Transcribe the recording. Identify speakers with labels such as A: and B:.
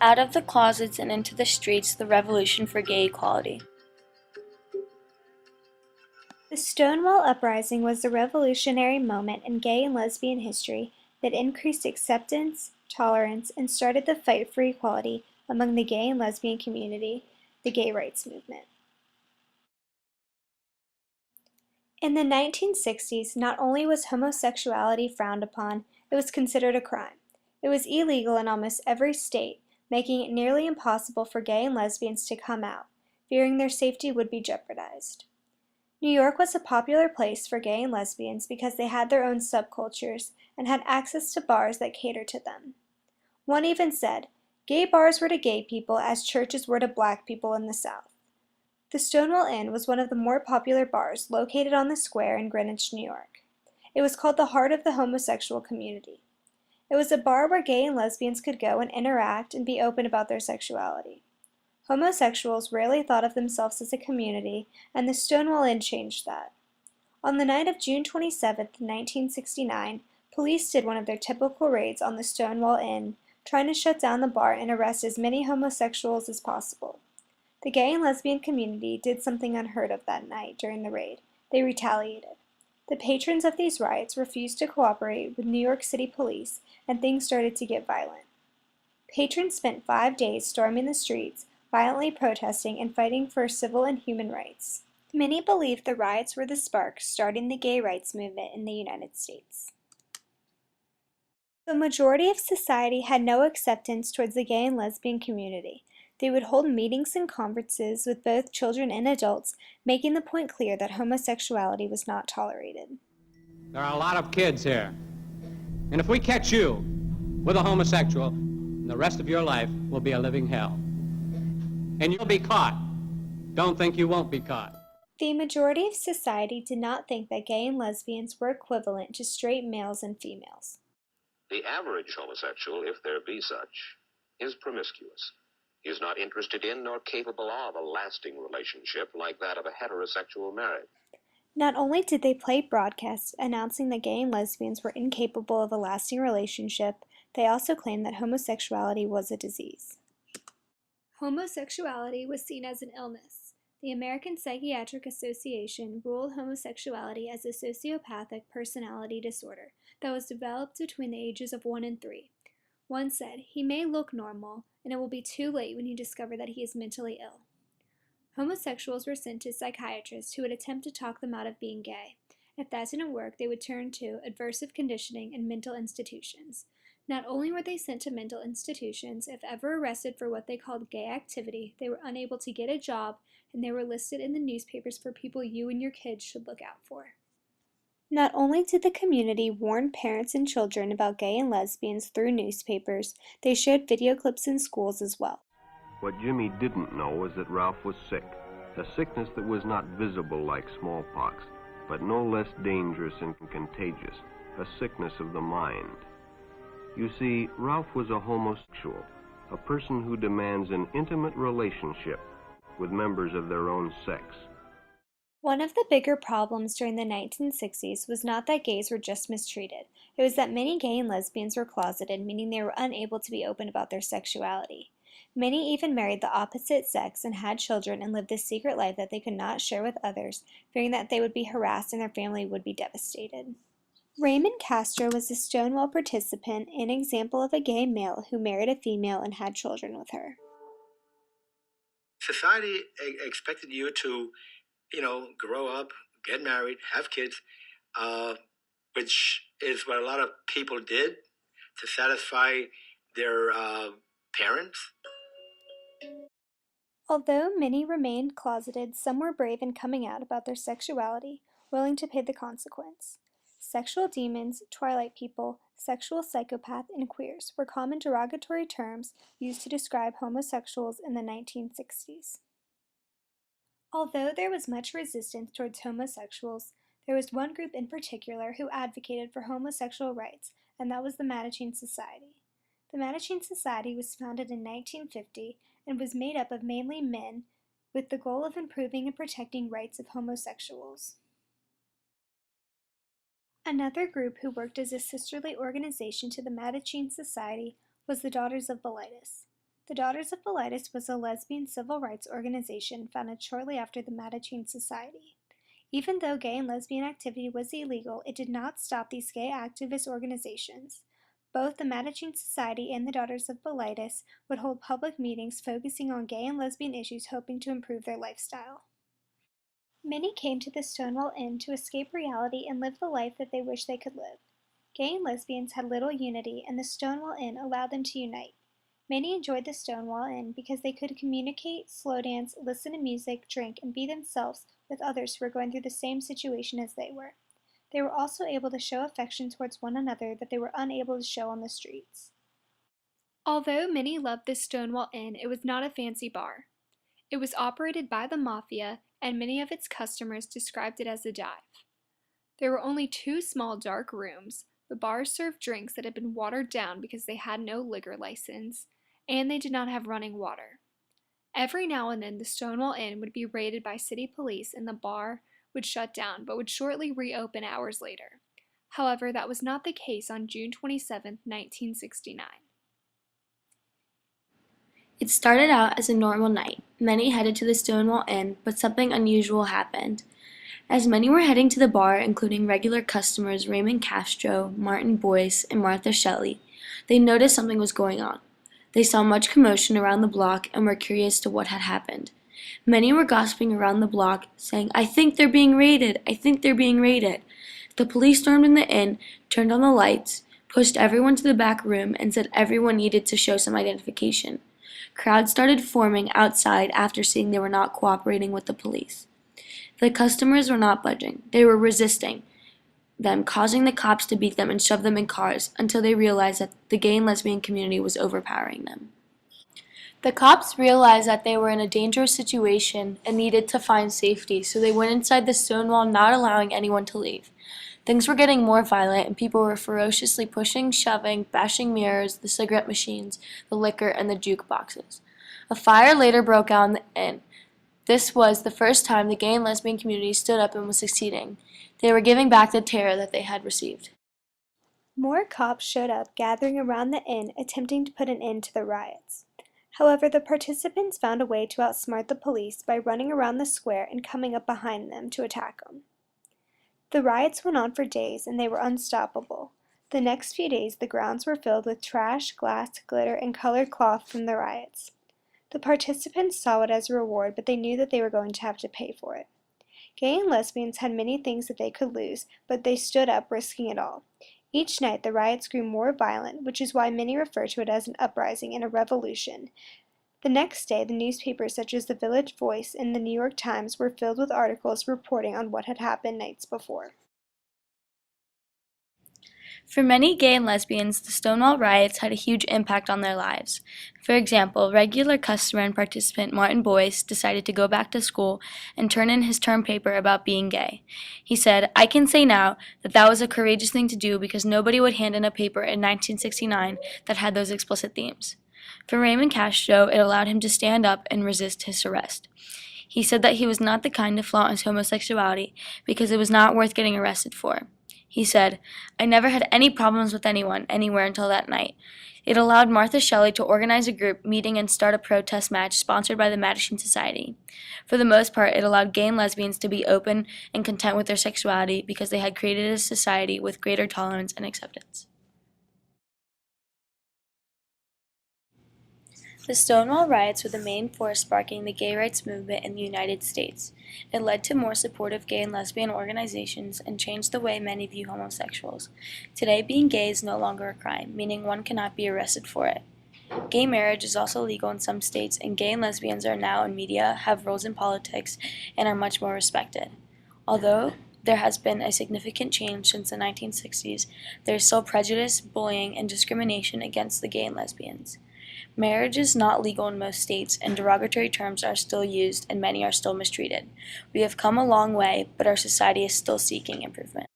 A: Out of the closets and into the streets, the revolution for gay equality.
B: The Stonewall Uprising was the revolutionary moment in gay and lesbian history that increased acceptance, tolerance, and started the fight for equality among the gay and lesbian community, the gay rights movement. In the 1960s, not only was homosexuality frowned upon, it was considered a crime. It was illegal in almost every state, making it nearly impossible for gay and lesbians to come out, fearing their safety would be jeopardized. New York was a popular place for gay and lesbians because they had their own subcultures and had access to bars that catered to them. One even said, "Gay bars were to gay people as churches were to black people in the South." The Stonewall Inn was one of the more popular bars located on the square in Greenwich, New York. It was called the heart of the homosexual community. It was a bar where gay and lesbians could go and interact and be open about their sexuality. Homosexuals rarely thought of themselves as a community, and the Stonewall Inn changed that. On the night of June 27, 1969, police did one of their typical raids on the Stonewall Inn, trying to shut down the bar and arrest as many homosexuals as possible. The gay and lesbian community did something unheard of that night during the raid. They retaliated. The patrons of these riots refused to cooperate with New York City police, and things started to get violent. Patrons spent 5 days storming the streets, violently protesting and fighting for civil and human rights. Many believe the riots were the spark starting the gay rights movement in the United States. The majority of society had no acceptance towards the gay and lesbian community. They would hold meetings and conferences with both children and adults, making the point clear that homosexuality was not tolerated.
C: There are a lot of kids here, and if we catch you with a homosexual, the rest of your life will be a living hell. And you'll be caught. Don't think you won't be caught.
B: The majority of society did not think that gay and lesbians were equivalent to straight males and females.
D: The average homosexual, if there be such, is promiscuous. He is not interested in nor capable of a lasting relationship like that of a heterosexual marriage.
B: Not only did they play broadcasts announcing that gay and lesbians were incapable of a lasting relationship, they also claimed that homosexuality was a disease. Homosexuality was seen as an illness. The American Psychiatric Association ruled homosexuality as a sociopathic personality disorder that was developed between the ages of 1 and 3. One said, "He may look normal, and it will be too late when you discover that he is mentally ill." Homosexuals were sent to psychiatrists who would attempt to talk them out of being gay. If that didn't work, they would turn to aversive conditioning and mental institutions. Not only were they sent to mental institutions, if ever arrested for what they called gay activity, they were unable to get a job, and they were listed in the newspapers for people you and your kids should look out for. Not only did the community warn parents and children about gay and lesbians through newspapers, they showed video clips in schools as well.
E: What Jimmy didn't know was that Ralph was sick, a sickness that was not visible like smallpox, but no less dangerous and contagious, a sickness of the mind. You see, Ralph was a homosexual, a person who demands an intimate relationship with members of their own sex.
B: One of the bigger problems during the 1960s was not that gays were just mistreated. It was that many gay and lesbians were closeted, meaning they were unable to be open about their sexuality. Many even married the opposite sex and had children and lived a secret life that they could not share with others, fearing that they would be harassed and their family would be devastated. Raymond Castro was a Stonewall participant and an example of a gay male who married a female and had children with her.
F: Society expected you to, grow up, get married, have kids, which is what a lot of people did to satisfy their parents.
B: Although many remained closeted, some were brave in coming out about their sexuality, willing to pay the consequence. Sexual demons, twilight people, sexual psychopath, and queers were common derogatory terms used to describe homosexuals in the 1960s. Although there was much resistance towards homosexuals, there was one group in particular who advocated for homosexual rights, and that was the Mattachine Society. The Mattachine Society was founded in 1950 and was made up of mainly men with the goal of improving and protecting rights of homosexuals. Another group who worked as a sisterly organization to the Mattachine Society was the Daughters of Bilitis. The Daughters of Bilitis was a lesbian civil rights organization founded shortly after the Mattachine Society. Even though gay and lesbian activity was illegal, it did not stop these gay activist organizations. Both the Mattachine Society and the Daughters of Bilitis would hold public meetings focusing on gay and lesbian issues, hoping to improve their lifestyle. Many came to the Stonewall Inn to escape reality and live the life that they wished they could live. Gay and lesbians had little unity, and the Stonewall Inn allowed them to unite. Many enjoyed the Stonewall Inn because they could communicate, slow dance, listen to music, drink, and be themselves with others who were going through the same situation as they were. They were also able to show affection towards one another that they were unable to show on the streets. Although many loved the Stonewall Inn, it was not a fancy bar. It was operated by the mafia, and many of its customers described it as a dive. There were only 2 small dark rooms. The bar served drinks that had been watered down because they had no liquor license, and they did not have running water. Every now and then, the Stonewall Inn would be raided by city police and the bar would shut down, but would shortly reopen hours later. However, that was not the case on June 27, 1969.
A: It started out as a normal night. Many headed to the Stonewall Inn, but something unusual happened. As many were heading to the bar, including regular customers Raymond Castro, Martin Boyce, and Martha Shelley, they noticed something was going on. They saw much commotion around the block and were curious to what had happened. Many were gossiping around the block, saying, "I think they're being raided! I think they're being raided!" The police stormed in the inn, turned on the lights, pushed everyone to the back room, and said everyone needed to show some identification. Crowds started forming outside after seeing they were not cooperating with the police. The customers were not budging. They were resisting them, causing the cops to beat them and shove them in cars until they realized that the gay and lesbian community was overpowering them. The cops realized that they were in a dangerous situation and needed to find safety, so they went inside the Stonewall, not allowing anyone to leave. Things were getting more violent, and people were ferociously pushing, shoving, bashing mirrors, the cigarette machines, the liquor, and the jukeboxes. A fire later broke out in the inn. This was the first time the gay and lesbian community stood up and was succeeding. They were giving back the terror that they had received. More cops showed up, gathering around the inn, attempting to put an end to the riots. However, the participants found a way to outsmart the police by running around the square and coming up behind them to attack them. The riots went on for days, and they were unstoppable. The next few days, the grounds were filled with trash, glass, glitter, and colored cloth from the riots. The participants saw it as a reward, but they knew that they were going to have to pay for it. Gay and lesbians had many things that they could lose, but they stood up, risking it all. Each night, the riots grew more violent, which is why many refer to it as an uprising and a revolution. The next day, the newspapers such as the Village Voice and the New York Times were filled with articles reporting on what had happened nights before. For many gay and lesbians, the Stonewall riots had a huge impact on their lives. For example, regular customer and participant Martin Boyce decided to go back to school and turn in his term paper about being gay. He said, "I can say now that that was a courageous thing to do because nobody would hand in a paper in 1969 that had those explicit themes." For Raymond Castro, it allowed him to stand up and resist his arrest. He said that he was not the kind to flaunt his homosexuality because it was not worth getting arrested for. He said, "I never had any problems with anyone, anywhere until that night." It allowed Martha Shelley to organize a group meeting and start a protest match sponsored by the Mattachine Society. For the most part, it allowed gay and lesbians to be open and content with their sexuality because they had created a society with greater tolerance and acceptance. The Stonewall riots were the main force sparking the gay rights movement in the United States. It led to more supportive gay and lesbian organizations and changed the way many view homosexuals. Today, being gay is no longer a crime, meaning one cannot be arrested for it. Gay marriage is also legal in some states, and gay and lesbians are now in media, have roles in politics, and are much more respected. Although there has been a significant change since the 1960s, there is still prejudice, bullying, and discrimination against the gay and lesbians. Marriage is not legal in most states, and derogatory terms are still used, and many are still mistreated. We have come a long way, but our society is still seeking improvement.